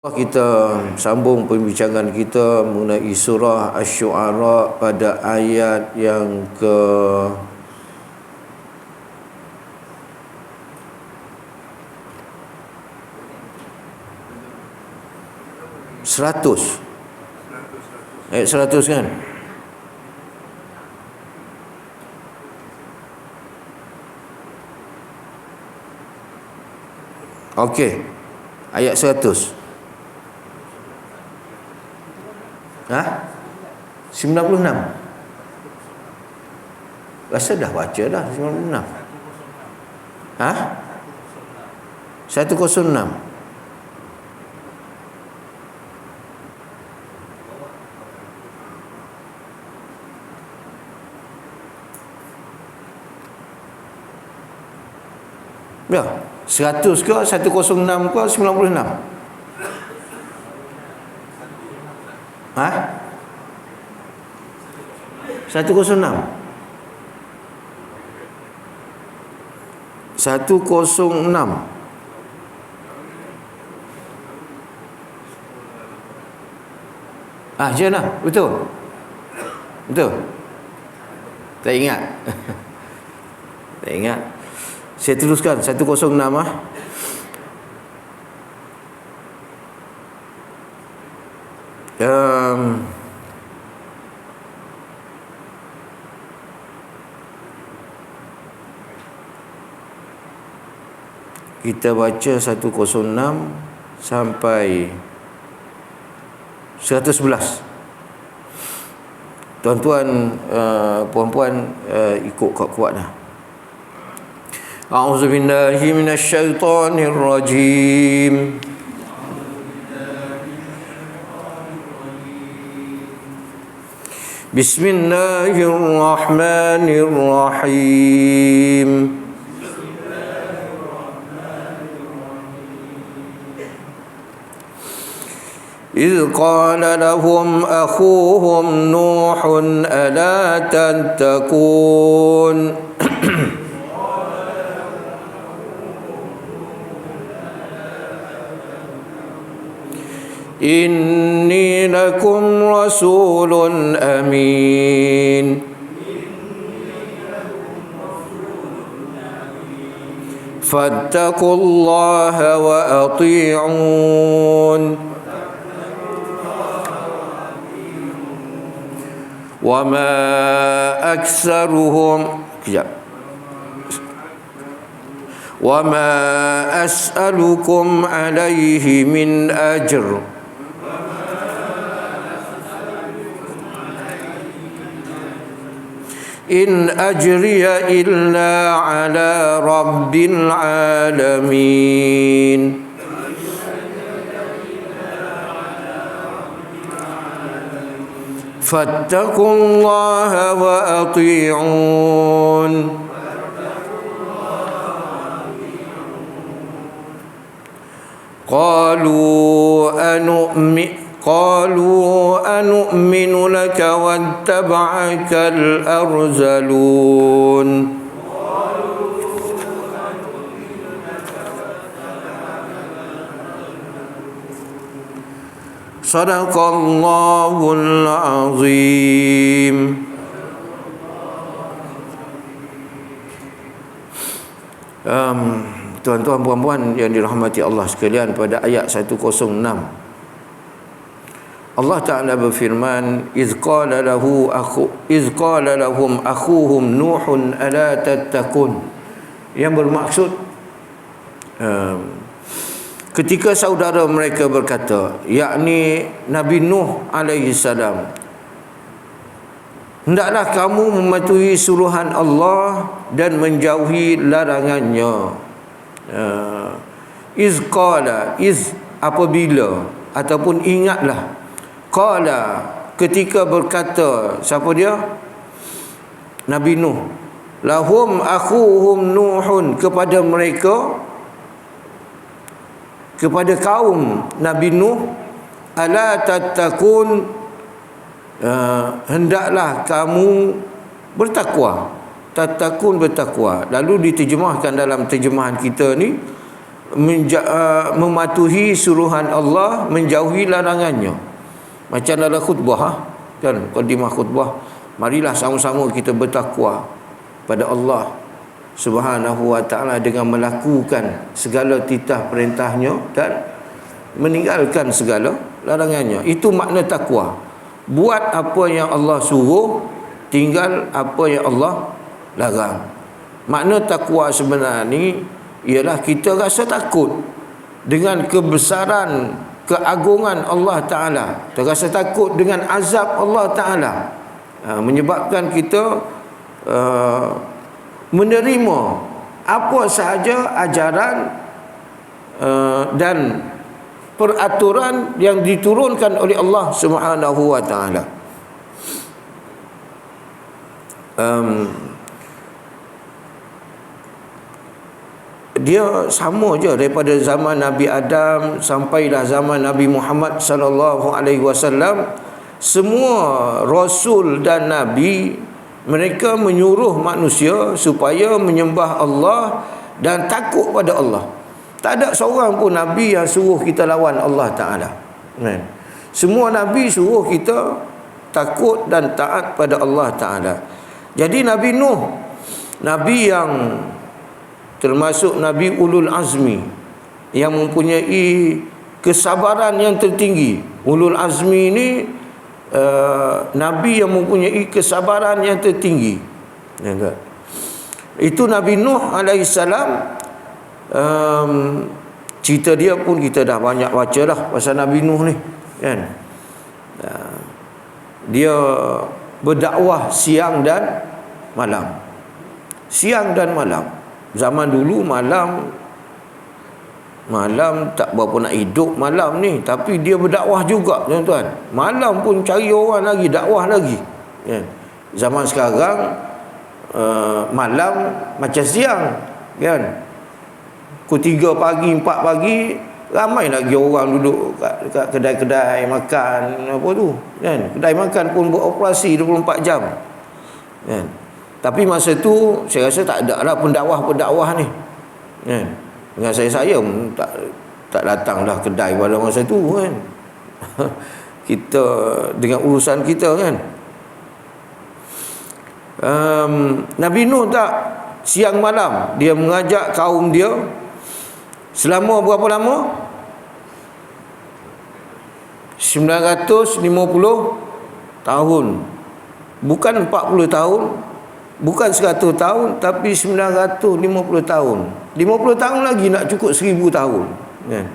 Kita sambung pembincangan kita mengenai surah Asy-Syu'ara pada ayat yang ke 100. Ayat 100 kan? Okey. Ayat 100. 96. Rasa dah baca dah 96. 106. Ya, 100 ke 106 ke 96? 106. 106. Macam mana? Betul? Betul? Tak ingat. Tak ingat. Saya teruskan 106 kita baca 106 sampai 111. Tuan-tuan, puan-puan, ikut kuat-kuat dah. A'udzu billahi minasy syaithanir rajim. Bismillahirrahmanirrahim. إذ قال لهم أخوهم نوح ألا تتقون إني لكم رسول أمين فاتقوا الله وأطيعون وما أسألكم عليه من أجر إن أجري إلا على رب العالمين فاتقوا الله وأطيعون قالوا أنؤمن لك واتبعك الأرذلون Sadaqallahul azim. Tuan-tuan puan-puan yang dirahmati Allah sekalian, pada ayat 106 Allah Ta'ala berfirman, iz qala lahum akhuhum nuhun ala tattaqun, yang bermaksud ketika saudara mereka berkata, yakni Nabi Nuh alaihi salam, hendaklah kamu mematuhi suruhan Allah dan menjauhi larangannya. Iz qala, iz apabila, ataupun ingatlah, qala ketika berkata, siapa dia? Nabi Nuh, lahum akhuhum nuhun, kepada mereka, kepada kaum Nabi Nuh, ala tattaqun, hendaklah kamu bertakwa. Tattaqun, bertakwa. Lalu diterjemahkan dalam terjemahan kita ni, mematuhi suruhan Allah, menjauhi larangannya. Macam dalam khutbah kan, qadimah khutbah, marilah sama-sama kita bertakwa pada Allah Subhanahu wa ta'ala dengan melakukan segala titah perintahnya dan meninggalkan segala larangannya. Itu makna takwa. Buat apa yang Allah suruh, tinggal apa yang Allah larang. Makna takwa sebenarnya ni ialah kita rasa takut dengan kebesaran, keagungan Allah Ta'ala. Kita rasa takut dengan azab Allah Ta'ala, menyebabkan kita menerima apa sahaja ajaran dan peraturan yang diturunkan oleh Allah Subhanahu wa ta'ala. Dia sama je daripada zaman Nabi Adam sampailah zaman Nabi Muhammad sallallahu alaihi wasallam. Semua rasul dan nabi, mereka menyuruh manusia supaya menyembah Allah dan takut pada Allah. Tak ada seorang pun nabi yang suruh kita lawan Allah Ta'ala. Semua nabi suruh kita takut dan taat pada Allah Ta'ala. Jadi Nabi Nuh, nabi yang termasuk nabi ulul azmi, yang mempunyai kesabaran yang tertinggi. Ulul azmi ini nabi yang mempunyai kesabaran yang tertinggi. Itu Nabi Nuh alaihissalam. Cerita dia pun kita dah banyak baca lah pasal Nabi Nuh ni kan. Dia berdakwah siang dan malam. Siang dan malam. Zaman dulu malam tak berapa nak hidup malam ni, tapi dia berdakwah juga tuan-tuan. Malam pun cari orang lagi, dakwah lagi kan. Zaman sekarang malam macam siang kan. Pukul 3 pagi, 4 pagi ramai lagi orang duduk kat kedai-kedai makan apa tu kan. Kedai makan pun beroperasi 24 jam kan. Tapi masa tu saya rasa tak ada lah pendakwah ni kan. Dengan saya tak datang dah kedai pada masa tu kan. Kita dengan urusan kita kan. Nabi Nuh tak, siang malam dia mengajak kaum dia selama berapa lama? 950 tahun. Bukan 40 tahun, bukan 100 tahun, tapi 950 tahun. 50 tahun lagi nak cukup 1000 tahun kan.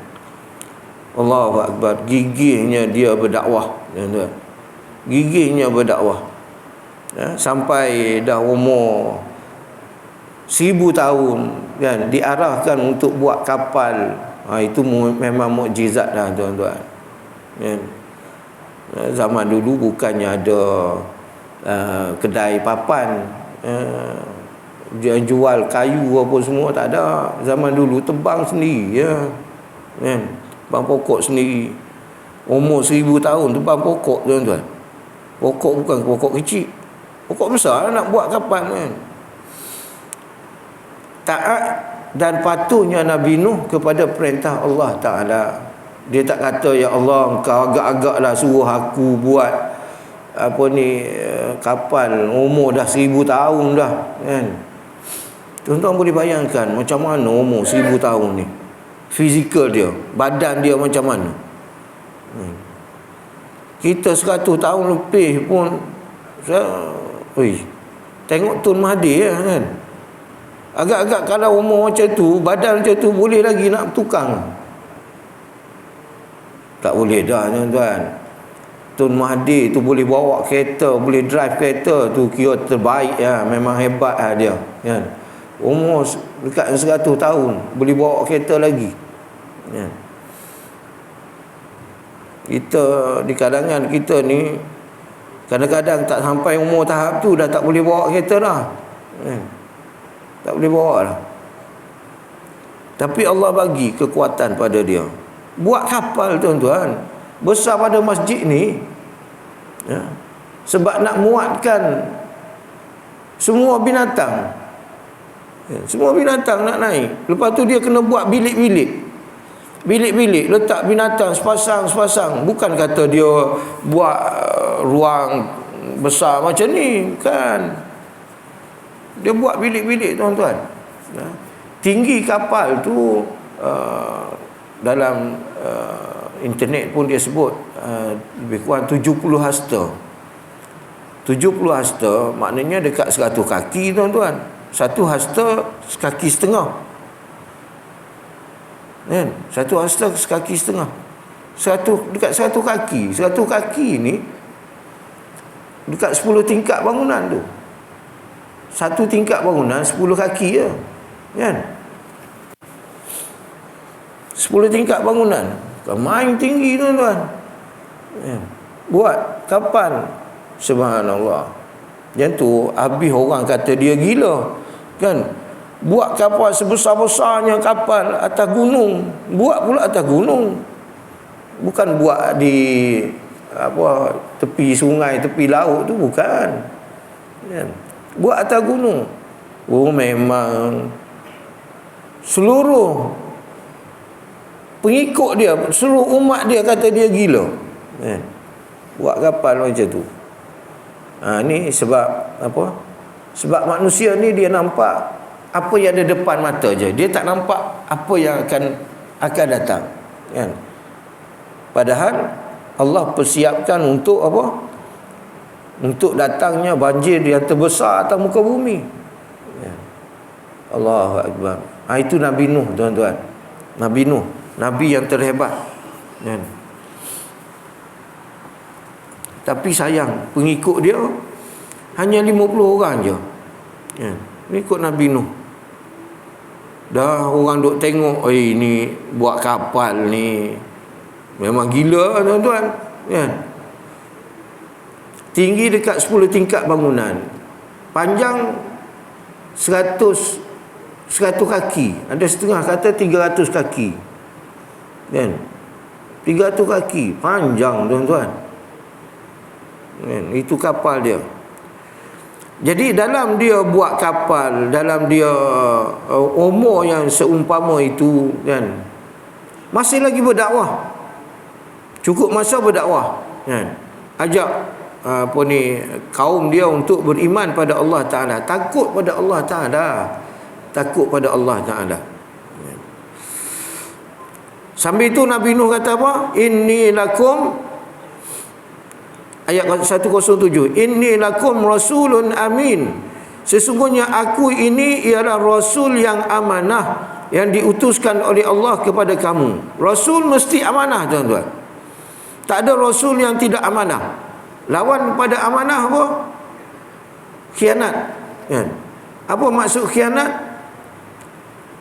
Allahu Akbar. Gigihnya dia berdakwah kan? Gigihnya berdakwah sampai dah umur 1000 tahun kan, diarahkan untuk buat kapal. Itu memang mukjizat dah tuan-tuan kan. Zaman dulu bukannya ada kedai papan jual kayu apa semua, tak ada. Zaman dulu tebang sendiri ya kan, tebang pokok sendiri. Umur 1000 tahun tebang pokok tuan-tuan. Pokok bukan pokok kecil, pokok besar nak buat kapal kan. Taat dan patuhnya Nabi Nuh kepada perintah Allah Ta'ala. Dia tak kata, ya Allah engkau agak-agaklah suruh aku buat apa ni kapal, umur dah 1000 tahun dah kan. Tuan-tuan boleh bayangkan macam mana umur 1000 tahun ni, fizikal dia, badan dia macam mana. Kita 100 tahun lebih pun tengok Tun Mahathir kan. Agak-agak kalau umur macam tu, badan macam tu, boleh lagi nak tukang? Tak boleh dah tuan-tuan. Tun Mahathir tu boleh bawa kereta, boleh drive kereta tu, kira terbaik ya, memang hebat lah dia kan. Umur dekat 100 tahun boleh bawa kereta lagi kan. Kita di kalangan kita ni kadang-kadang tak sampai umur tahap tu dah tak boleh bawa kereta dah kan. Tak boleh bawa lah. Tapi Allah bagi kekuatan pada dia. Buat kapal tuan-tuan, besar pada masjid ni ya, sebab nak muatkan semua binatang Semua binatang nak naik. Lepas tu dia kena buat bilik-bilik. Bilik-bilik, letak binatang sepasang-sepasang. Bukan kata dia buat ruang besar macam ni, kan. Dia buat bilik-bilik, tuan-tuan. Tinggi kapal tu dalam internet pun dia sebut lebih kurang 70 hasta. 70 hasta maknanya dekat 100 kaki, tuan-tuan. Satu hasta sekaki setengah, kan? Satu hasta sekaki setengah. Dekat 100 kaki. 100 kaki ni dekat 10 tingkat bangunan tu. Satu tingkat bangunan 10 kaki je, kan? 10 tingkat bangunan. Main tinggi, tuan-tuan. Buat kapal. Subhanallah. Yang tu habis orang kata dia gila, kan? Buat kapal sebesar-besarnya kapal atas gunung. Buat pula atas gunung. Bukan buat di tepi sungai, tepi laut tu, bukan, kan? Buat atas gunung. Oh, memang seluruh pengikut dia, seluruh umat dia kata dia gila, kan? Buat kapal macam tu. Ni sebab apa? Sebab manusia ni dia nampak apa yang ada depan mata je. Dia tak nampak apa yang akan datang, kan? Padahal Allah persiapkan untuk apa? Untuk datangnya banjir yang terbesar atas muka bumi, ya. Allahu Akbar. Itu Nabi Nuh, tuan-tuan. Nabi Nuh, Nabi yang terhebat, kan? Tapi sayang, pengikut dia hanya 50 orang je, kan? Pengikut Nabi Nuh. Dah orang duk tengok, ni buat kapal ni memang gila, tuan-tuan, kan? Tinggi dekat 10 tingkat bangunan. Panjang 100 kaki. Ada setengah kata 300 kaki, kan? 300 kaki panjang, tuan-tuan, kan? Itu kapal dia. Jadi dalam dia buat kapal, dalam dia umur yang seumpama itu, kan, masih lagi berdakwah. Cukup masa berdakwah, kan? Ajak kaum dia untuk beriman pada Allah Ta'ala, takut pada Allah Ta'ala, takut pada Allah Ta'ala. Sambil itu Nabi Nuh kata apa? Inni lakum, ayat 107, inni lakum rasulun amin, sesungguhnya aku ini ialah rasul yang amanah, yang diutuskan oleh Allah kepada kamu. Rasul mesti amanah, tuan-tuan. Tak ada rasul yang tidak amanah. Lawan pada amanah apa? Khianat, kan? Apa maksud khianat?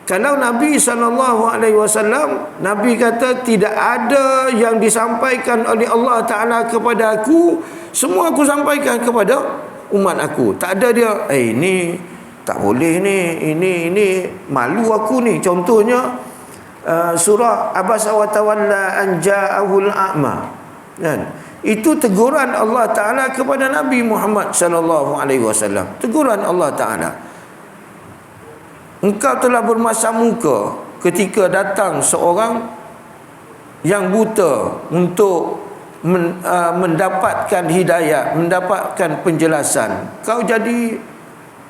Kalau Nabi SAW, Nabi kata tidak ada yang disampaikan oleh Allah Ta'ala kepada aku, semua aku sampaikan kepada umat aku. Tak ada dia, ni tak boleh ni, ini malu aku ni. Contohnya surah Abasa wa Tawalla an ja'ahul a'ma, kan? Itu teguran Allah Ta'ala kepada Nabi Muhammad SAW. Teguran Allah Ta'ala. Engkau telah bermasam muka ketika datang seorang yang buta untuk mendapatkan hidayah, mendapatkan penjelasan. Kau jadi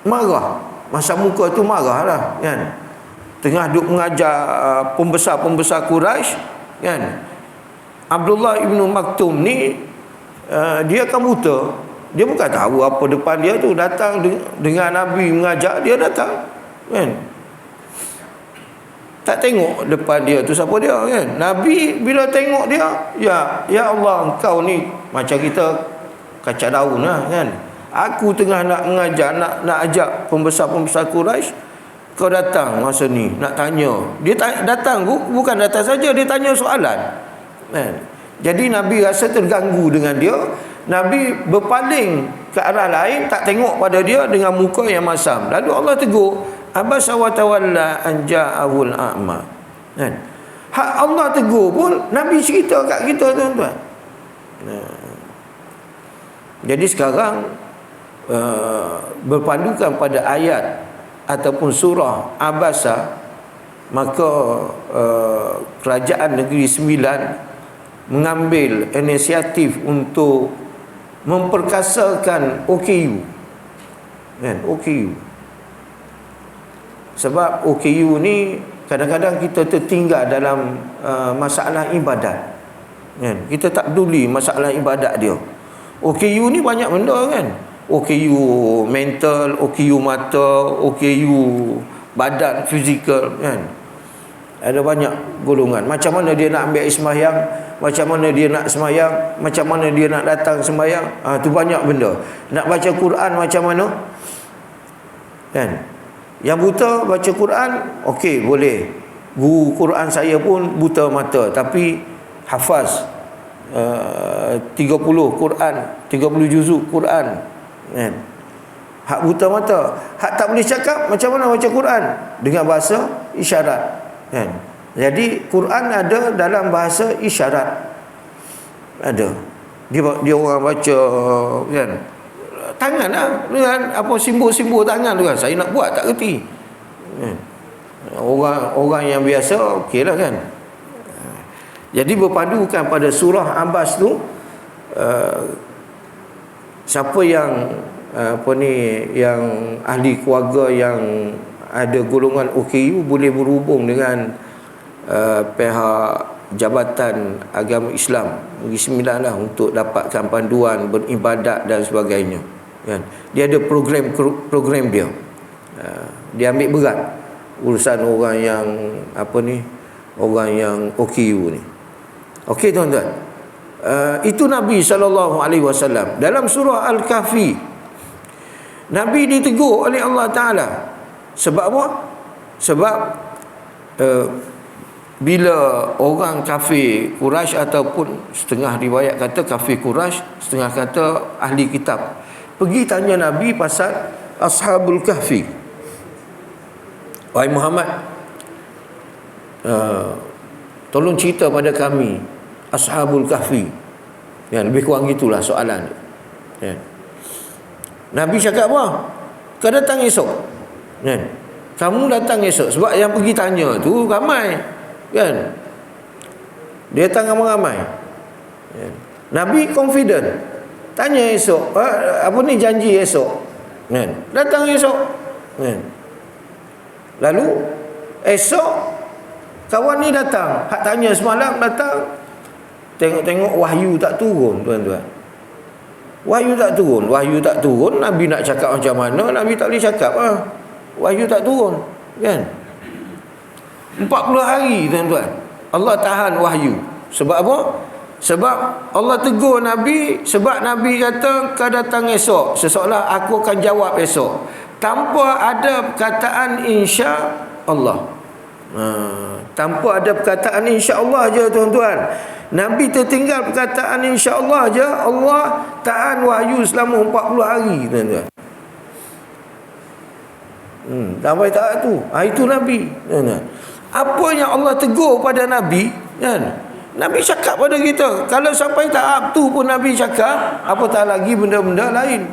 marah. Masam muka tu marah lah, kan? Tengah duk mengajar pembesar-pembesar Quraisy, kan? Abdullah ibnu Maktum ni dia kan buta. Dia bukan tahu apa depan dia tu. Datang dengan Nabi mengajak, dia datang, kan? Tak tengok depan dia tu siapa dia, kan? Nabi bila tengok dia, ya Allah, engkau ni macam kita kacau daun lah, kan? Aku tengah nak mengajar, nak ajak pembesar-pembesar Quraisy, kau datang masa ni nak tanya. Dia datang bukan datang saja, dia tanya soalan, kan? Jadi Nabi rasa terganggu dengan dia. Nabi berpaling ke arah lain, tak tengok pada dia dengan muka yang masam. Lalu Allah tegur, Abasa wa Tawalla an ja'ahul a'ma, kan? Hak Allah tegur pun Nabi cerita kat kita, tuan-tuan. Jadi sekarang berpandukan pada ayat ataupun surah Abasa, maka kerajaan Negeri Sembilan mengambil inisiatif untuk memperkasakan OKU, kan? OKU. Sebab OKU ni kadang-kadang kita tertinggal dalam masalah ibadat, kan? Kita tak peduli masalah ibadat dia. OKU ni banyak benda, kan? OKU mental, OKU mata, OKU badan, fizikal, kan? Ada banyak golongan. Macam mana dia nak ambil sembahyang, macam mana dia nak sembahyang, macam mana dia nak datang sembahyang, tu banyak benda. Nak baca Quran macam mana, kan? Yang buta baca Quran, okey, boleh. Guru Quran saya pun buta mata, tapi hafaz 30 Quran, 30 juzuk Quran, kan? Hak buta mata. Hak tak boleh cakap, macam mana baca Quran? Dengan bahasa isyarat, kan? Jadi Quran ada dalam bahasa isyarat. Ada. Dia orang baca, kan? Tangan lah, dengan apa simbol-simbol tangan tu, kan? Saya nak buat tak reti, kan? Orang yang biasa okeylah, kan? Jadi berpadukan pada surah Abbas tu, siapa yang yang ahli keluarga yang ada golongan OKU boleh berhubung dengan pihak Jabatan Agama Islam Negeri Sembilan lah, untuk dapatkan panduan beribadat dan sebagainya, kan? Dia ada program dia. Dia ambil berat urusan orang yang orang yang OKU ni. Okey tuan-tuan, itu Nabi SAW. Dalam surah Al-Kahfi, Nabi ditegur oleh Allah Ta'ala. Sebab apa? Sebab bila orang kafir Quraisy, ataupun setengah riwayat kata kafir Quraisy, setengah kata ahli kitab, pergi tanya Nabi pasal Ashabul Kahfi. Wahai Muhammad, tolong cerita pada kami Ashabul Kahfi. Ya, lebih kurang gitulah soalan. Ya. Nabi cakap apa? Kau datang esok, kan? Kamu datang esok. Sebab yang pergi tanya tu ramai, kan? Dia datang ramai-ramai, kan? Nabi confident. Tanya esok, janji esok, kan? Datang esok, kan? Lalu esok kawan ni datang, hak tanya semalam datang. Tengok-tengok wahyu tak turun, tuan-tuan. Wahyu tak turun. Nabi nak cakap macam mana? Nabi tak boleh cakap. Wahyu tak turun, kan? 40 hari, tuan-tuan, Allah tahan wahyu. Sebab apa? Sebab Allah tegur Nabi. Sebab Nabi kata, kau datang esok, seseolah aku akan jawab esok, tanpa ada perkataan insya Allah. Tanpa ada perkataan insya Allah je, tuan-tuan. Nabi tertinggal perkataan insya Allah je, Allah tahan wahyu selama 40 hari, tuan-tuan. Sampai tak tu. Itu Nabi, tuan-tuan. Apa yang Allah tegur pada Nabi, kan? Nabi cakap pada kita. Kalau sampai tahap tu pun Nabi cakap, apatah lagi benda-benda lain,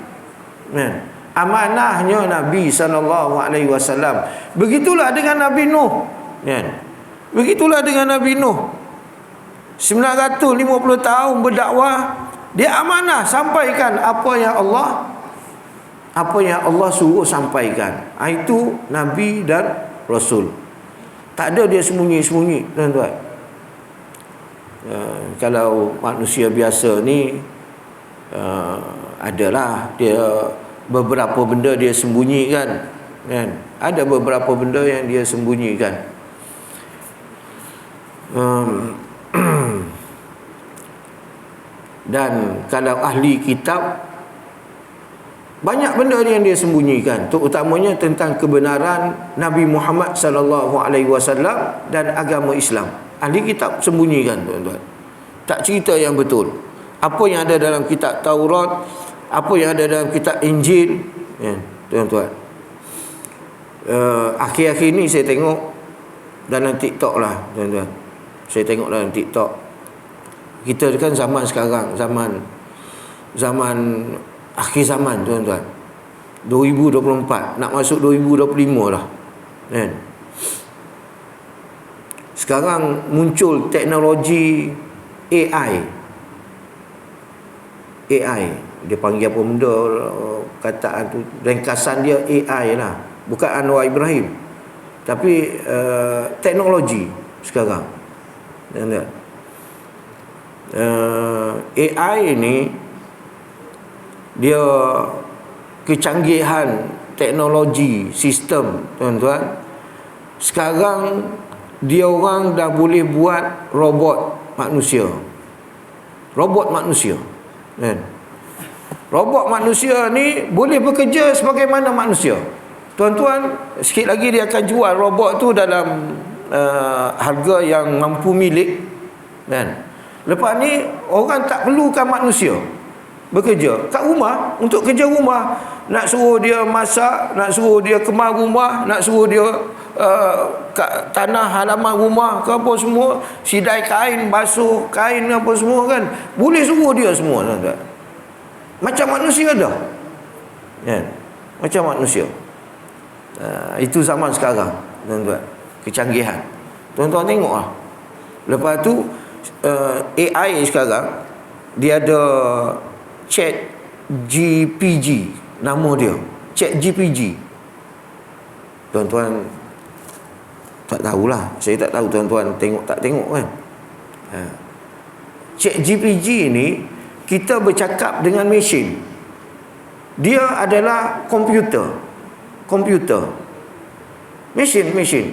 kan? Amanahnya Nabi SAW. Begitulah dengan Nabi Nuh, kan? Begitulah dengan Nabi Nuh. 950 tahun berdakwah, dia amanah sampaikan apa yang Allah suruh sampaikan. Itu Nabi dan Rasul. Tak ada dia sembunyi-sembunyi, tuan-tuan. Kalau manusia biasa ni, adalah dia beberapa benda dia sembunyikan, kan? Ada beberapa benda yang dia sembunyikan. Dan kalau ahli kitab, banyak benda yang dia sembunyikan, terutamanya tentang kebenaran Nabi Muhammad SAW dan agama Islam. Ahli kitab sembunyikan, tuan-tuan. Tak cerita yang betul. Apa yang ada dalam kitab Taurat, apa yang ada dalam kitab Injil, ya, tuan-tuan. Akhir-akhir ni saya tengok dalam TikTok lah, tuan-tuan. Saya tengok dalam TikTok. Kita kan zaman sekarang, zaman akhir zaman, tuan-tuan. 2024 nak masuk 2025 dah kan. Sekarang muncul teknologi AI, dia panggil apa benda, kataan tu, ringkasan dia AI lah, bukan Anwar Ibrahim, tapi teknologi sekarang. AI ni dia kecanggihan teknologi sistem, tuan-tuan. Sekarang dia orang dah boleh buat robot manusia kan. Robot manusia ni boleh bekerja sebagaimana manusia. Tuan-tuan, sikit lagi dia akan jual robot tu dalam harga yang mampu milik kan. Lepas ni orang tak perlukan manusia bekerja kat rumah, untuk kerja rumah. Nak suruh dia masak, nak suruh dia kemar rumah, nak suruh dia kat tanah halaman rumah ke apa semua, sidai kain, basuh kain apa semua kan, boleh suruh dia semua, tuan-tuan. Macam manusia dah kan? Macam manusia. Itu zaman sekarang, tuan-tuan, kecanggihan. Tuan-tuan tengoklah. Lepas tu AI sekarang dia ada Chat GPG, nama dia Chat GPG. Tuan-tuan tak tahulah, saya tak tahu tuan-tuan tengok tak tengok kan. Chat GPG ni kita bercakap dengan mesin. Dia adalah komputer. Mesin.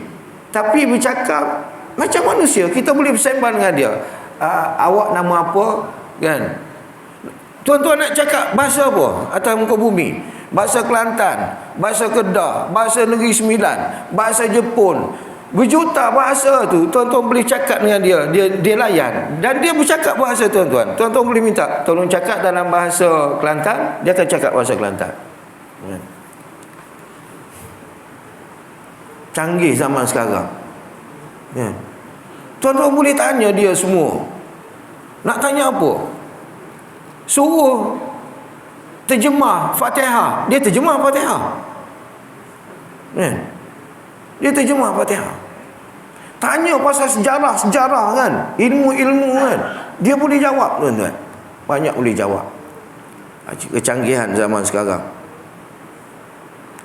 Tapi bercakap macam manusia. Kita boleh bersembang dengan dia. Awak nama apa kan? Tuan-tuan nak cakap bahasa apa atas muka bumi? Bahasa Kelantan, bahasa Kedah, bahasa Negeri Sembilan, bahasa Jepun, berjuta bahasa tu tuan-tuan boleh cakap dengan dia. Dia layan dan dia bercakap bahasa tuan-tuan. Tuan-tuan boleh minta tolong cakap dalam bahasa Kelantan, dia akan cakap bahasa Kelantan. Canggih zaman sekarang. Tuan-tuan boleh tanya dia semua. Nak tanya apa? Suruh terjemah Fatihah, dia terjemah Fatihah. Dia terjemah Fatihah. Tanya pasal sejarah kan, ilmu-ilmu kan, dia boleh jawab, tuan-tuan. Banyak boleh jawab. Kecanggihan zaman sekarang.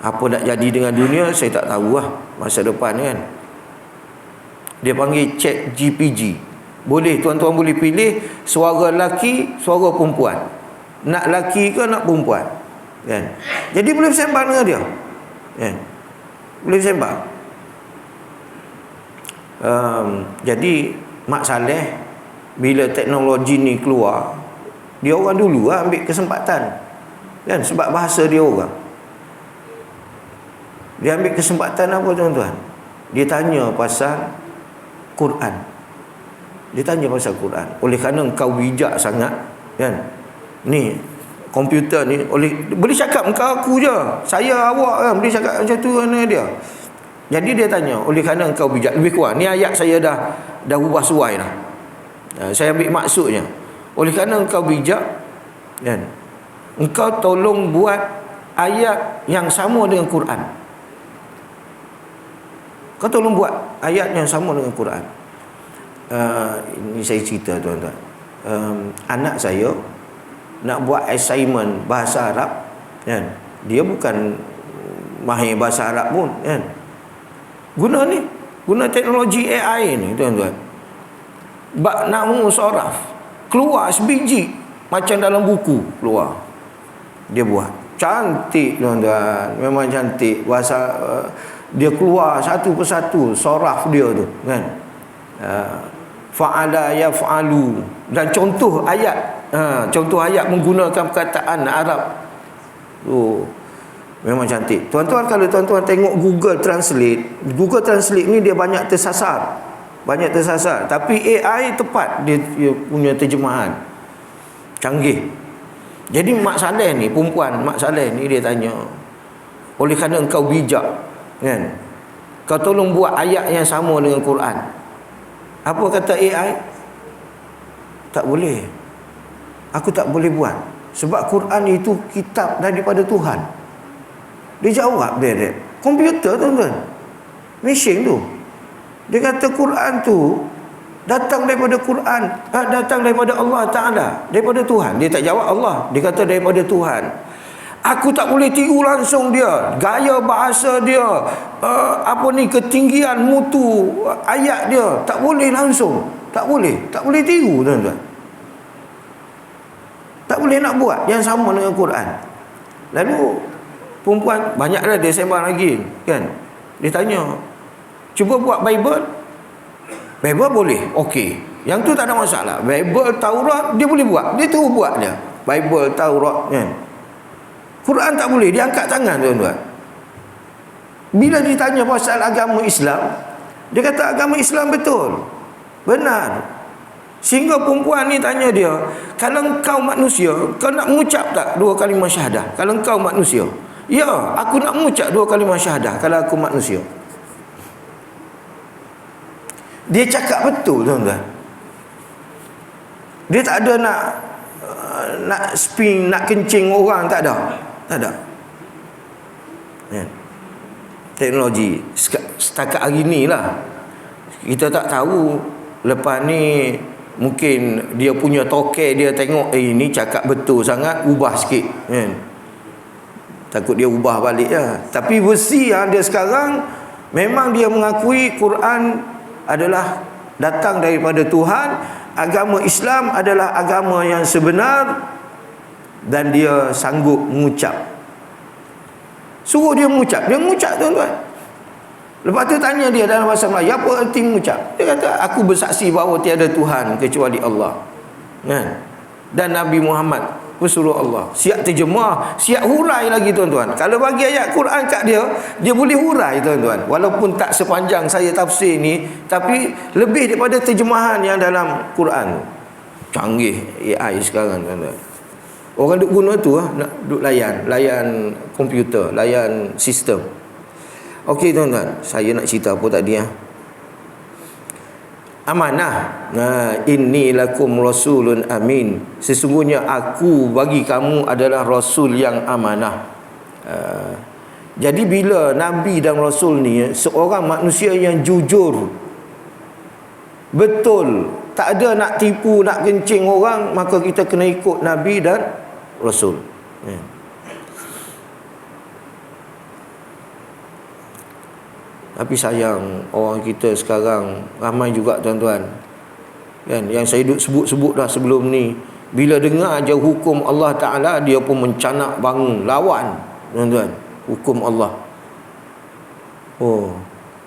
Apa nak jadi dengan dunia saya tak tahu lah masa depan kan. Dia panggil Chat GPG. Boleh, tuan-tuan boleh pilih suara lelaki, suara perempuan. Nak lelaki ke nak perempuan kan. Jadi boleh bersembang dengan dia kan. Boleh bersembang. Jadi Mak Saleh bila teknologi ni keluar, dia orang dulu ambil kesempatan kan, sebab bahasa dia orang. Dia ambil kesempatan apa, tuan-tuan? Dia tanya pasal Quran. Oleh kerana engkau bijak sangat kan, ni komputer ni boleh cakap engkau aku je, saya awak kan, boleh cakap macam tu dengan dia. Jadi dia tanya, oleh kerana engkau bijak, lebih kurang ni ayat saya dah ubah suai dah. Saya ambil maksudnya, oleh kerana engkau bijak kan, engkau tolong buat ayat yang sama dengan Quran. Kau tolong buat ayat yang sama dengan Quran. Ini saya cerita, tuan-tuan. Anak saya nak buat assignment bahasa Arab kan. Dia bukan mahir bahasa Arab pun kan. Guna teknologi AI ni, tuan-tuan. Bak nahu soraf keluar sebiji macam dalam buku keluar. Dia buat cantik, tuan-tuan. Memang cantik. Bahasa dia keluar satu persatu soraf dia tu kan. Fa'ala yaf'alu, dan contoh ayat menggunakan perkataan Arab. Memang cantik. Tuan-tuan, kalau tuan-tuan tengok Google Translate ni dia banyak tersasar. Tapi AI tepat dia punya terjemahan. Canggih. Jadi Mak Saleh ni, perempuan Mak Saleh ni, dia tanya, oleh kerana engkau bijak kan, kau tolong buat ayat yang sama dengan Quran. Apa kata AI? Tak boleh. Aku tak boleh buat. Sebab Quran itu kitab daripada Tuhan. Dia jawab dia. Komputer tuan-tuan. Mesin tu. Dia kata Quran tu datang daripada Quran, datang daripada Allah Ta'ala, daripada Tuhan. Dia tak jawab Allah, dia kata daripada Tuhan. Aku tak boleh tiru langsung dia, gaya bahasa dia, ketinggian mutu ayat dia, tak boleh langsung. Tak boleh tiru tuan-tuan. Tak boleh nak buat yang sama dengan Quran. Lalu perempuan, banyaklah dia sembang lagi kan. Dia tanya, cuba buat Bible. Bible boleh, okey. Yang tu tak ada masalah. Bible, Taurat, dia boleh buat. Dia terus buat dia. Bible, Taurat kan. Quran tak boleh, dia angkat tangan tuan-tuan. Bila ditanya pasal agama Islam, dia kata agama Islam betul, benar. Sehingga perempuan ni tanya dia, kalau engkau manusia, kau nak mengucap tak 2 kalimah syahadah? Kalau engkau manusia, ya, aku nak mengucap 2 kalimah syahadah kalau aku manusia. Dia cakap betul tuan-tuan. Dia tak ada nak spin, nak kencing orang, tak ada. Ya. Teknologi setakat hari ni lah. Kita tak tahu lepas ni mungkin dia punya toke dia tengok ini cakap betul sangat, ubah sikit kan. Takut dia ubah balik lah. Tapi versi yang ada sekarang memang dia mengakui Quran adalah datang daripada Tuhan. Agama Islam adalah agama yang sebenar dan dia sanggup mengucap. Suruh dia mengucap, dia mengucap tuan-tuan. Lepas tu tanya dia dalam bahasa Melayu, apa erti mengucap? Dia kata, aku bersaksi bahawa tiada Tuhan kecuali Allah kan? Dan Nabi Muhammad pesuruh Allah. Siap terjemah, siap hurai lagi tuan-tuan. Kalau bagi ayat Quran kat dia, dia boleh hurai tuan-tuan. Walaupun tak sepanjang saya tafsir ni, tapi lebih daripada terjemahan yang dalam Quran. Canggih AI sekarang tuan-tuan. Orang duk guna tu lah, nak duk layan komputer, layan sistem. Okey tuan-tuan, saya nak cerita apa tadi ya? Amanah. Inni lakum rasulun amin. Sesungguhnya aku bagi kamu adalah rasul yang amanah. Jadi bila nabi dan rasul ni seorang manusia yang jujur, betul, tak ada nak tipu, nak kencing orang, maka kita kena ikut nabi dan rasul. Tapi sayang, orang kita sekarang ramai juga tuan-tuan kan, yang saya duk sebut dah sebelum ni, bila dengar aja hukum Allah Ta'ala, dia pun mencanak bangun lawan tuan-tuan hukum Allah.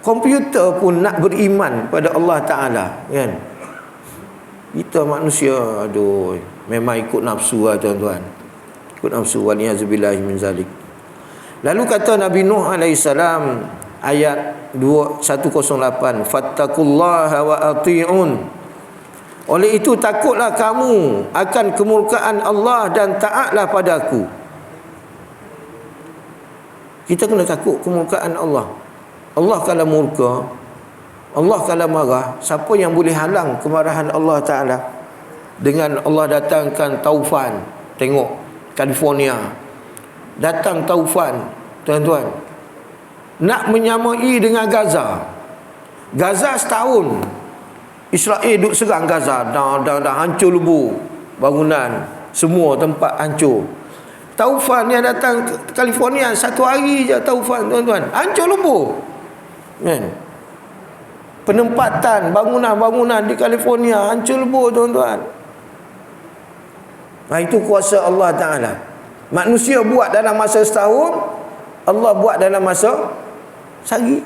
Komputer pun nak beriman pada Allah Ta'ala kan. Kita manusia, aduh, memang ikut nafsu lah tuan-tuan. Ikut nafsu, waliyazubillahi min zalik. Lalu kata Nabi Nuh alaihissalam, ayat 108, fattaqullaha wa ati'un. Oleh itu takutlah kamu akan kemurkaan Allah dan taatlah padaku. Kita kena takut kemurkaan Allah. Allah kalau murka, Allah kalau marah, siapa yang boleh halang kemarahan Allah Ta'ala? Dengan Allah datangkan taufan. Tengok California, datang taufan tuan-tuan, nak menyamai dengan Gaza. Gaza setahun Israel duk serang Gaza, dah hancur lebur bangunan, semua tempat hancur. Taufan yang datang ke California, 1 hari je taufan tuan-tuan, hancur lebur kan. Penempatan bangunan-bangunan di California hancur lebur tuan-tuan. Itu kuasa Allah Ta'ala. Manusia buat dalam masa setahun, Allah buat dalam masa sehari.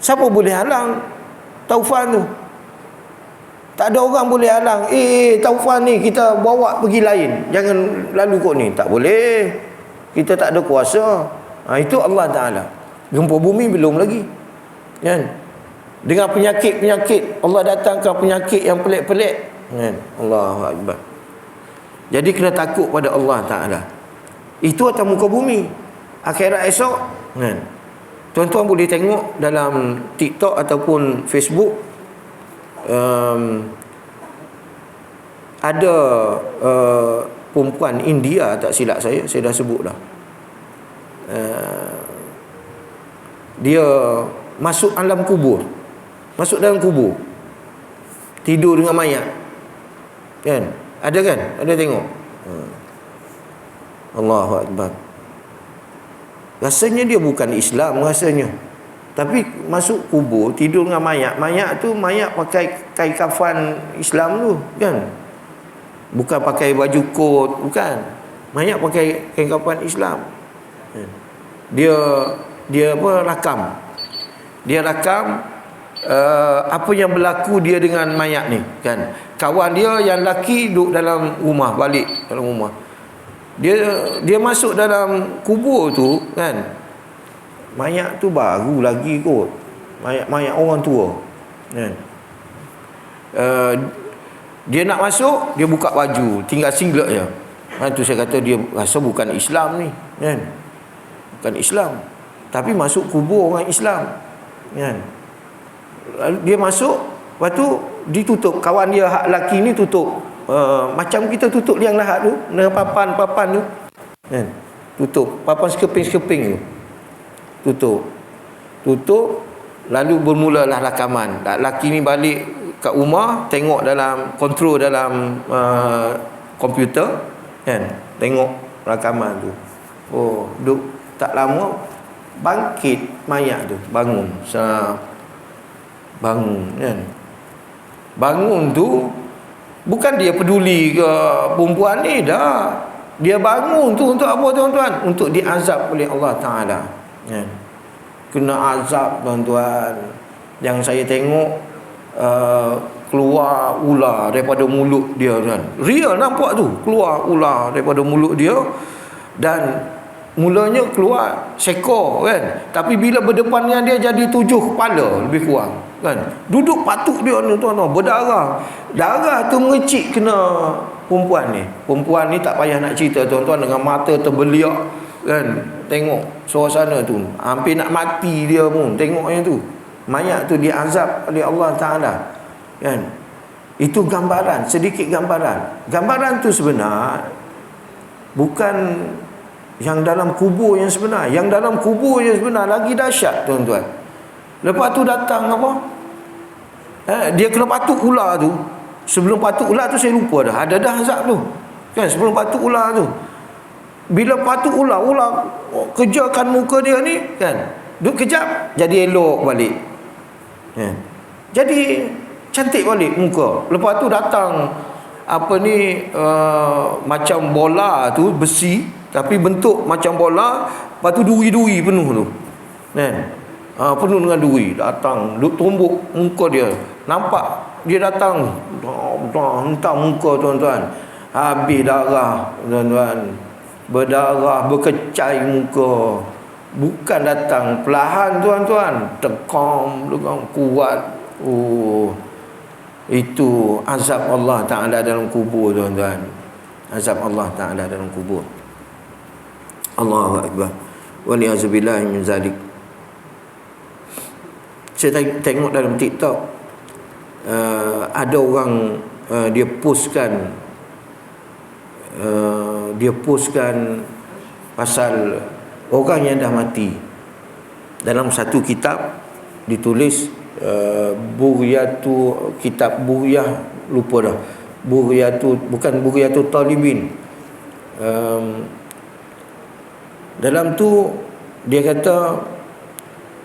Siapa boleh halang taufan tu? Tak ada orang boleh halang. Taufan ni kita bawa pergi lain, jangan lalu kot ni. Tak boleh. Kita tak ada kuasa. Itu Allah Ta'ala. Gempa bumi belum lagi kan. Dengan penyakit-penyakit, Allah datangkan penyakit yang pelik-pelik kan. Allahu Akbar. Jadi kena takut pada Allah Ta'ala. Itu atas muka bumi. Akhirat esok kan, tuan-tuan boleh tengok dalam TikTok ataupun Facebook, ada perempuan India, tak silap saya dah sebut dah. Dia masuk alam kubur, masuk dalam kubur, tidur dengan mayat, kan? Ada kan? Ada tengok? Allahu Akbar. Rasanya dia bukan Islam rasanya, tapi masuk kubur, tidur dengan mayat. Mayat tu, mayat pakai kain kafan Islam tu, kan? Bukan pakai baju kot, bukan. Mayat pakai kain kafan Islam. Dia rakam. Dia rakam apa yang berlaku dia dengan mayat ni, kan? Kawan dia yang lelaki duduk dalam rumah, balik dalam rumah. Dia masuk dalam kubur tu, kan? Mayat tu baru lagi kot. Mayat orang tua, kan? Dia nak masuk, dia buka baju, tinggal singlet je. Tu saya kata dia rasa bukan Islam ni, kan? Bukan Islam, tapi masuk kubur orang Islam, kan? Dia masuk, lepas tu ditutup. Kawan dia hak lelaki ni tutup, macam kita tutup liang lahat tu, dengan papan tu, kan? Tutup papan sekeping tu, tutup. Lalu bermulalah rakaman. Lelaki ni balik kat rumah, tengok dalam kontrol dalam komputer, kan? Tengok rakaman tu. Oh, duk tak lama bangkit mayat tu, bangun. Bangun, kan? Bangun tu bukan dia peduli ke perempuan ni, dah. Dia bangun tu untuk apa, tuan-tuan? Untuk diazab oleh Allah Ta'ala, kan? Kena azab, tuan-tuan. Yang saya tengok keluar ular daripada mulut dia, kan? Real nampak tu, keluar ular daripada mulut dia. Dan mulanya keluar seekor, kan? Tapi bila berdepan dengan dia jadi 7 kepala lebih kurang, kan? Duduk patuk dia ni, tuan-tuan, berdarah. Darah tu mengecik kena perempuan ni. Perempuan ni tak payah nak cerita, tuan-tuan, dengan mata terbeliak, kan? Tengok suasana tu, hampir nak mati dia pun tengoknya tu. Mayat tu diazab oleh Allah Ta'ala, kan? Itu gambaran, sedikit gambaran. Gambaran tu sebenar bukan yang dalam kubur yang sebenar. Yang dalam kubur yang sebenar lagi dahsyat, tuan-tuan. Lepas tu datang apa? Dia kena patuk ular tu. Sebelum patuk ular tu saya lupa dah, ada dah azab tu, kan? Sebelum patuk ular tu, bila patuk ular kejarkan muka dia ni, kan? Duk kejap jadi elok balik, kan? Jadi cantik balik muka. Lepas tu datang apa ni, macam bola tu, besi tapi bentuk macam bola. Lepas tu duri-duri penuh tu, kan? Penuh dengan duri. Datang duk tumbuk muka dia. Nampak dia datang, hentam muka, tuan-tuan. Habis darah, tuan-tuan. Berdarah, berkecai muka. Bukan datang perlahan, tuan-tuan, tekam dengan kuat. Oh, itu azab Allah Ta'ala dalam kubur, tuan-tuan. Azab Allah Ta'ala dalam kubur. Allahu Akbar. Wa ni'azubillahi min zalik. Saya tengok dalam TikTok, ada orang dia postkan pasal orang yang dah mati. Dalam satu kitab ditulis Bughyatu, kitab Bughyah, lupa dah. Bughyatu, bukan Bughyatu Talibin. Dalam tu dia kata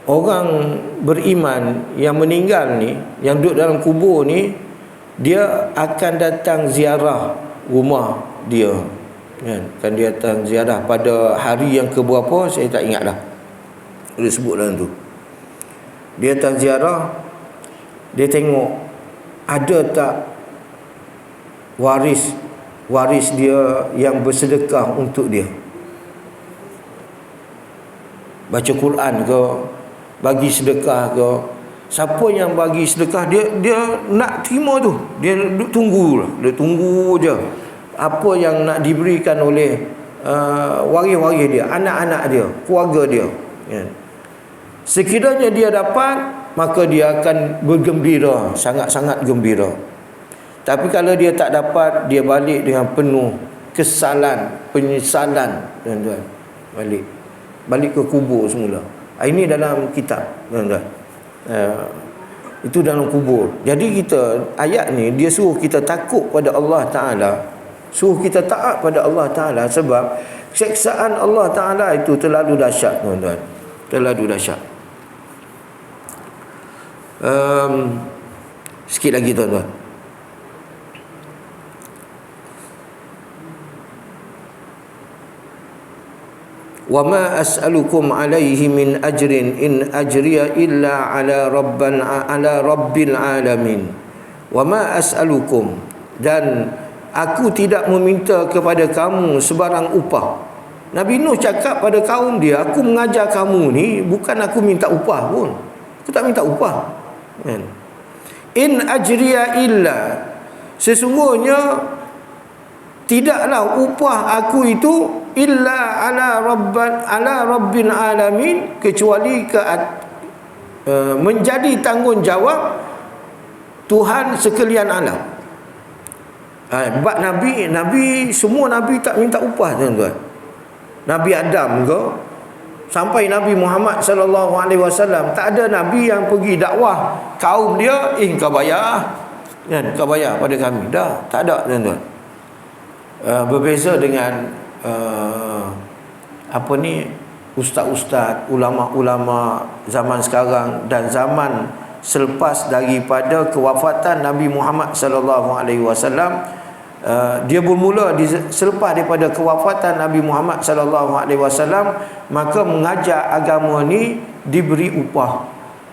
orang beriman yang meninggal ni, yang duduk dalam kubur ni, dia akan datang ziarah rumah dia, kan dia datang ziarah pada hari yang keberapa saya tak ingat dah, dia sebut dalam tu. Dia datang ziarah, dia tengok ada tak waris dia yang bersedekah untuk dia, baca Quran ke, bagi sedekah ke. Siapa yang bagi sedekah, dia nak terima tu, dia tunggu je apa yang nak diberikan oleh waris-waris dia, anak-anak dia, keluarga dia, kan? Sekiranya dia dapat, maka dia akan bergembira, sangat-sangat gembira. Tapi kalau dia tak dapat, dia balik dengan penuh penyesalan, tuan-tuan. Balik ke kubur semula. Ini dalam kitab, tuan-tuan. Itu dalam kubur. Jadi ayat ni dia suruh kita takut pada Allah Ta'ala, suruh kita taat pada Allah Ta'ala, sebab siksaan Allah Ta'ala itu terlalu dahsyat, tuan-tuan. Terlalu dahsyat. Sikit lagi, tuan-tuan. Wa ma as'alukum alaihi min ajrin in ajriya illa ala rabbil alamin. Wa ma as'alukum, dan aku tidak meminta kepada kamu sebarang upah. Nabi Nuh cakap pada kaum dia, aku mengajar kamu ni bukan aku minta upah pun. Aku tak minta upah. In ajriya illa, sesungguhnya tidaklah upah aku itu illa ala rabbil alamin, kecuali menjadi tanggungjawab Tuhan sekalian alam. Bab Nabi semua Nabi tak minta upah, tuan-tuan. Nabi Adam ke sampai Nabi Muhammad sallallahu alaihi wasallam, tak ada nabi yang pergi dakwah kaum dia, kau bayar kan, kau bayar pada kami. Dah tak ada, tuan-tuan. Berbeza dengan ustaz-ustaz, ulama-ulama zaman sekarang dan zaman selepas daripada kewafatan Nabi Muhammad sallallahu alaihi wasallam. Dia bermula selepas daripada kewafatan Nabi Muhammad sallallahu alaihi wasallam, maka mengajar agama ni diberi upah,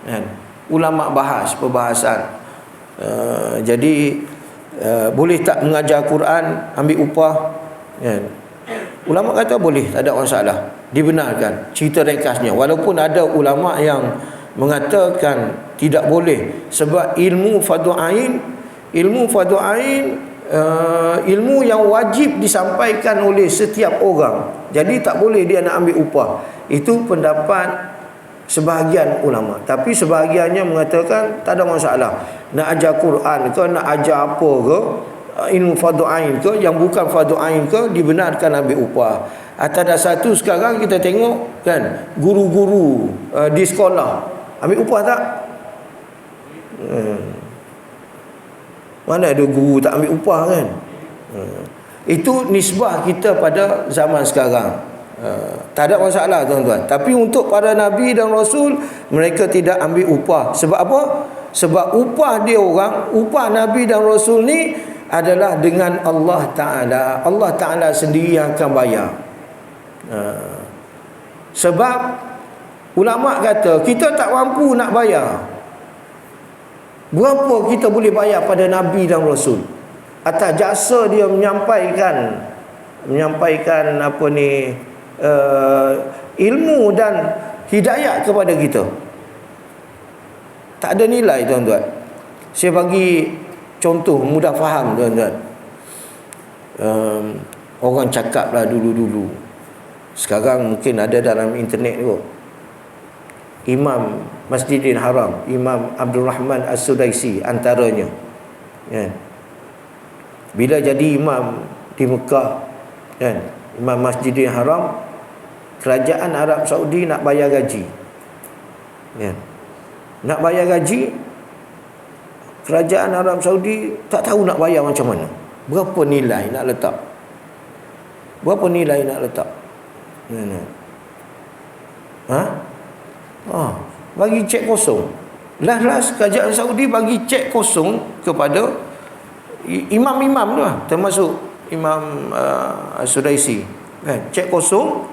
kan? Ulama bahas perbahasan. Jadi boleh tak mengajar Quran ambil upah, kan? Ulama kata boleh, tak ada masalah, dibenarkan. Cerita ringkasnya, walaupun ada ulama yang mengatakan tidak boleh, sebab ilmu fardu ain, ilmu yang wajib disampaikan oleh setiap orang. Jadi tak boleh dia nak ambil upah. Itu pendapat sebahagian ulama. Tapi sebahagiannya mengatakan tak ada masalah. Nak ajar Quran ke, nak ajar apa ke, ilmu fardu ain ke, yang bukan fardu ain ke, dibenarkan ambil upah. Atas dasar tu sekarang kita tengok, kan, guru-guru di sekolah ambil upah tak? Mana ada guru tak ambil upah, kan? Itu nisbah kita pada zaman sekarang. Tak ada masalah, tuan-tuan. Tapi untuk para Nabi dan Rasul, mereka tidak ambil upah. Sebab apa? Sebab upah dia orang, upah Nabi dan Rasul ni adalah dengan Allah Ta'ala. Allah Ta'ala sendiri yang akan bayar. Sebab ulama kata kita tak mampu nak bayar. Berapa kita boleh bayar pada Nabi dan Rasul atas jasa dia menyampaikan ilmu dan hidayah kepada kita. Tak ada nilai, tuan-tuan. Saya bagi contoh mudah faham, tuan-tuan. Orang cakap lah dulu-dulu, sekarang mungkin ada dalam internet kot. Imam Masjidil Haram, Imam Abdul Rahman As-Sudaisi antaranya, kan? Bila jadi imam di Mekah, kan, Imam Masjidil Haram, kerajaan Arab Saudi nak bayar gaji, kan? Nak bayar gaji, kerajaan Arab Saudi tak tahu nak bayar macam mana. Berapa nilai nak letak? Berapa nilai nak letak? Bagi cek kosong. Last kerajaan Saudi bagi cek kosong kepada imam-imam tu lah, termasuk Imam Sudaisi, kan? Cek kosong,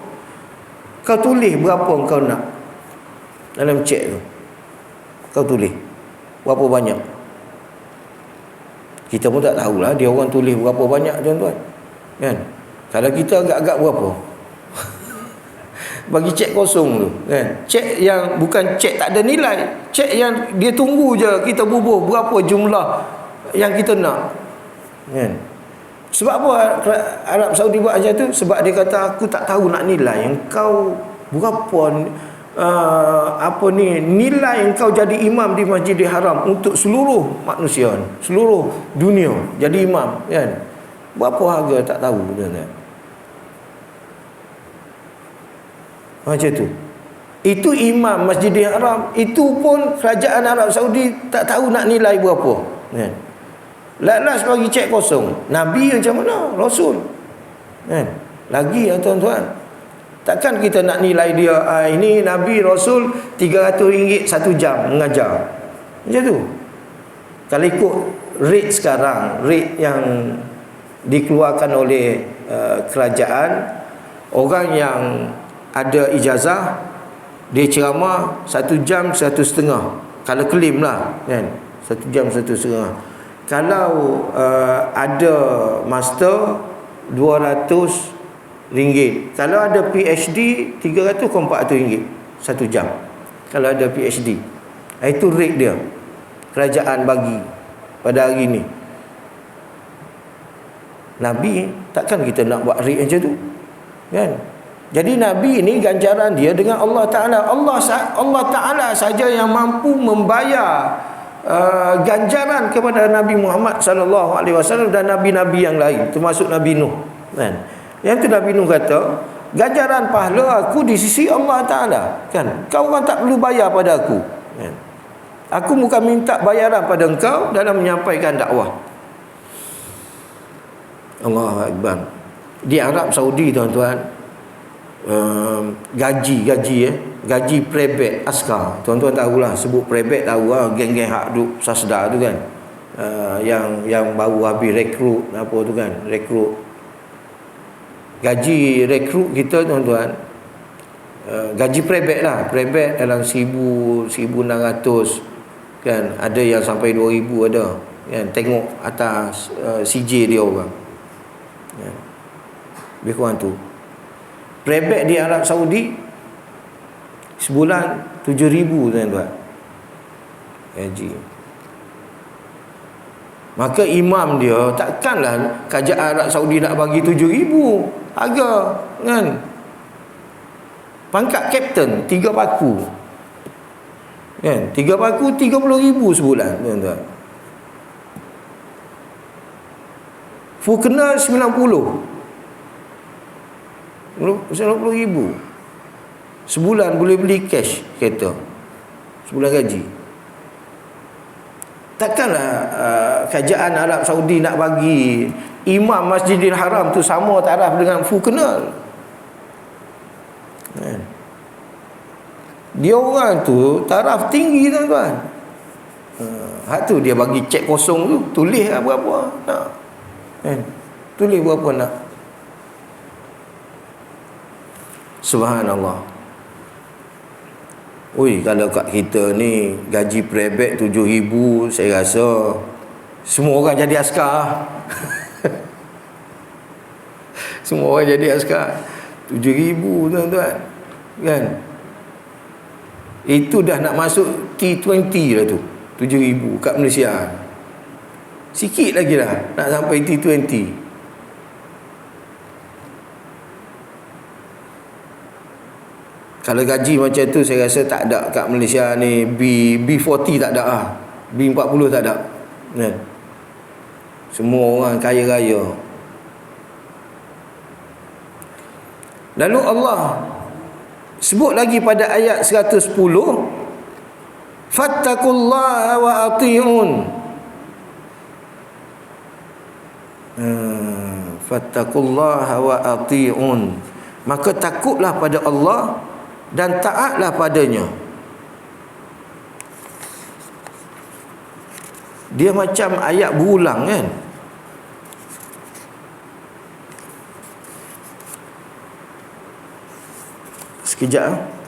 kau tulis berapa kau nak dalam cek tu. Kau tulis berapa banyak. Kita pun tak tahulah dia orang tulis berapa banyak, tuan-tuan, kan? Kalau kita agak-agak berapa bagi cek kosong tu, kan? Cek yang bukan cek tak ada nilai, cek yang dia tunggu je kita bubuh berapa jumlah yang kita nak, kan? Sebab apa Arab Saudi buat macam tu? Sebab dia kata aku tak tahu nak nilai engkau berapa nilai engkau jadi imam di Masjidil Haram untuk seluruh manusia, seluruh dunia jadi imam, kan? Berapa harga tak tahu tuan-tuan. Macam tu. Itu imam Masjidil Haram, itu pun kerajaan Arab Saudi tak tahu nak nilai berapa. Kan? Last bagi cek kosong. Nabi macam mana? Rasul. Kan? Lagi ya tuan-tuan. Takkan kita nak nilai dia, ini Nabi Rasul RM300 1 jam mengajar. Macam tu. Kalau ikut rate sekarang, rate yang dikeluarkan oleh kerajaan, orang yang ada ijazah, dia ceramah 1 jam 1,5. Kalau claim lah kan, 1 jam 1,5. Kalau ada master RM200. Kalau ada PhD RM300 ke RM400 1 jam. Kalau ada PhD. Itu rate dia kerajaan bagi pada hari ni. Nabi takkan kita nak buat rate macam tu, kan? Jadi Nabi ni ganjaran dia dengan Allah Ta'ala. Allah Ta'ala saja yang mampu membayar ganjaran kepada Nabi Muhammad SAW dan Nabi-Nabi yang lain, termasuk Nabi Nuh, kan? Yang tu Nabi Nuh kata, ganjaran pahala aku di sisi Allah Ta'ala, kan? Kau orang tak perlu bayar pada aku, kan? Aku bukan minta bayaran pada engkau dalam menyampaikan dakwah. Allahu Akbar. Di Arab Saudi tuan-tuan, gaji prebet askar, tuan-tuan tahulah, sebut prebet tahu lah, geng-geng hak duk sasda tu kan, yang baru habis rekrut apa tu kan, rekrut. Gaji rekrut kita tuan-tuan, gaji prebet lah, prebet dalam 1,000-1,600 kan, ada yang sampai 2,000 ada kan, tengok atas CJ dia orang kan. Lebih kurang tu. Prebet di Arab Saudi sebulan 7,000 tuan-tuan gaji. Maka imam dia takkanlah kerajaan Arab Saudi nak bagi 7,000 harga, kan? Pangkat kapten 3 paku, kan? 3 paku 30,000 sebulan tuan-tuan. Fukena 90,000 sebulan, boleh beli cash kereta sebulan gaji. Takkanlah kerajaan Arab Saudi nak bagi imam Masjidil Haram tu sama taraf dengan Fukena. Dia orang tu taraf tinggi tuan-tuan. Hak tu dia bagi cek kosong tu, tulis lah berapa nak, kan? Tulis berapa nak. Subhanallah. Ui, kalau kat kita ni gaji prebet 7,000, saya rasa semua orang jadi askar. Semua orang jadi askar. 7,000 tuan-tuan, kan? Itu dah nak masuk T20 lah tu, 7,000 kat Malaysia. Sikit lagi lah nak sampai T20. Kalau gaji macam tu saya rasa tak ada kat Malaysia ni. B40 tak ada lah, B40 tak ada, kan? Semua orang kaya raya. Lalu Allah sebut lagi pada ayat 110, fattaqullaha wa ati'un. Fattaqullaha wa ati'un. Maka takutlah pada Allah dan taatlah padanya. Dia macam ayat berulang, kan? Sekejap.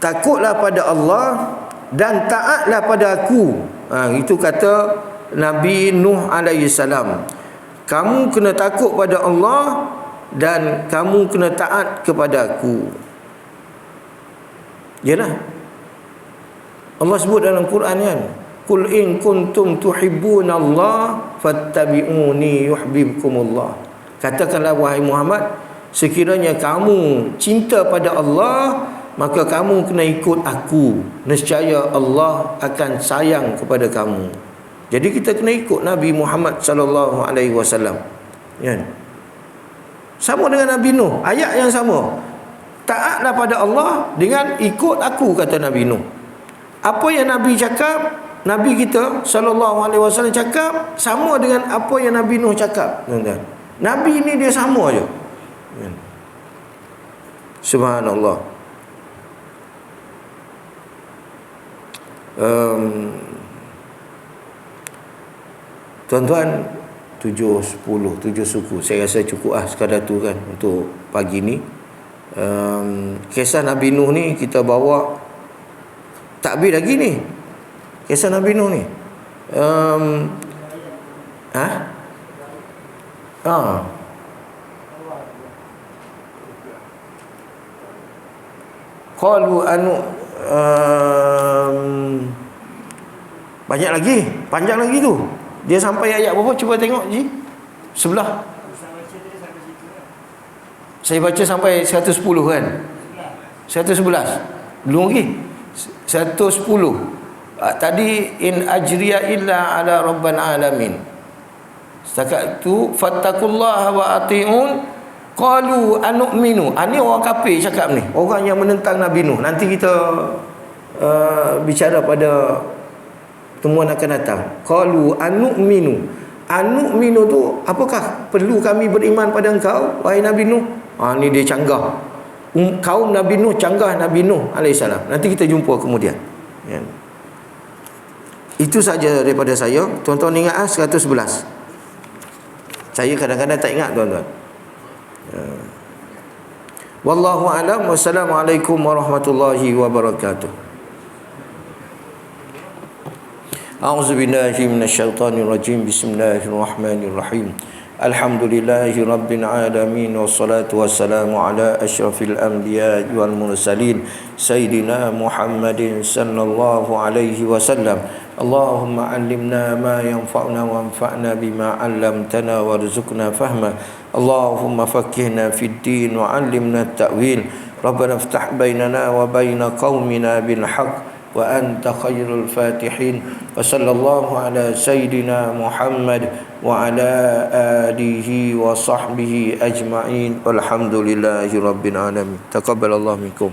Takutlah pada Allah dan taatlah pada aku. Itu kata Nabi Nuh AS. Kamu kena takut pada Allah dan kamu kena taat kepada aku. Yalah, Allah sebut dalam Quran, kan, Qul in kuntum tuhibbunallah fattabi'uni yuhibbukumullah. Katakanlah wahai Muhammad, sekiranya kamu cinta pada Allah, maka kamu kena ikut aku. Nescaya Allah akan sayang kepada kamu. Jadi kita kena ikut Nabi Muhammad sallallahu alaihi wasallam. Ya. Sama dengan Nabi Nuh, ayat yang sama. Taatlah pada Allah dengan ikut aku, kata Nabi Nuh. Apa yang Nabi cakap, Nabi kita sallallahu alaihi wasallam cakap sama dengan apa yang Nabi Nuh cakap. Nabi ni dia sama aje. Subhanallah. Tuan-tuan, 7 suku. Saya rasa cukup sekadar tu kan untuk pagi ni. Kisah Nabi Nuh ni kita bawa tak habis lagi ni. Kisah Nabi Nuh ni. Qalu anu banyak lagi, panjang lagi tu. Dia sampai ayat berapa? Cuba tengok Ji. Sebelah. Saya baca sampai 110 kan? 111. Belum lagi. 110. Tadi in ajriya illa ala rabbil alamin. Setakat tu fattaqullaha wa atiun. Qalu anu'minu. Ini orang kafir cakap ni, orang yang menentang Nabi Nuh. Nanti kita bicara pada temuan akan datang. Qalu anu'minu. Anu'minu tu apakah? Perlu kami beriman pada engkau wahai Nabi Nuh? Ni dia canggah. Kaum Nabi Nuh canggah Nabi Nuh alaihissalam. Nanti kita jumpa kemudian. Ya. Itu saja daripada saya. Tuan-tuan ingat 111. Saya kadang-kadang tak ingat tuan-tuan. Wallahu a'lam. Wassalamualaikum warahmatullahi wabarakatuh. A'udzubillahi minasyaitonir rajim. Bismillahirrahmanirrahim. Alhamdulillahi rabbil alamin, wassalatu wassalamu ala asyrafil anbiya wal mursalin sayyidina Muhammadin sallallahu alaihi wasallam. Allahumma 'allimna ma yanfa'una wanfa'na bima 'allamtana warzuqna fahma. Allahumma faqqihna fid din wa 'allimna at-ta'wil. Rabbana iftah bainana wa baina qaumina bil haqq wa anta khairul fatihin. Wa sallallahu ala sayyidina Muhammad wa ala alihi wa sahbihi ajma'in. Walhamdulillahi rabbil alamin. Taqabbalallahu minkum.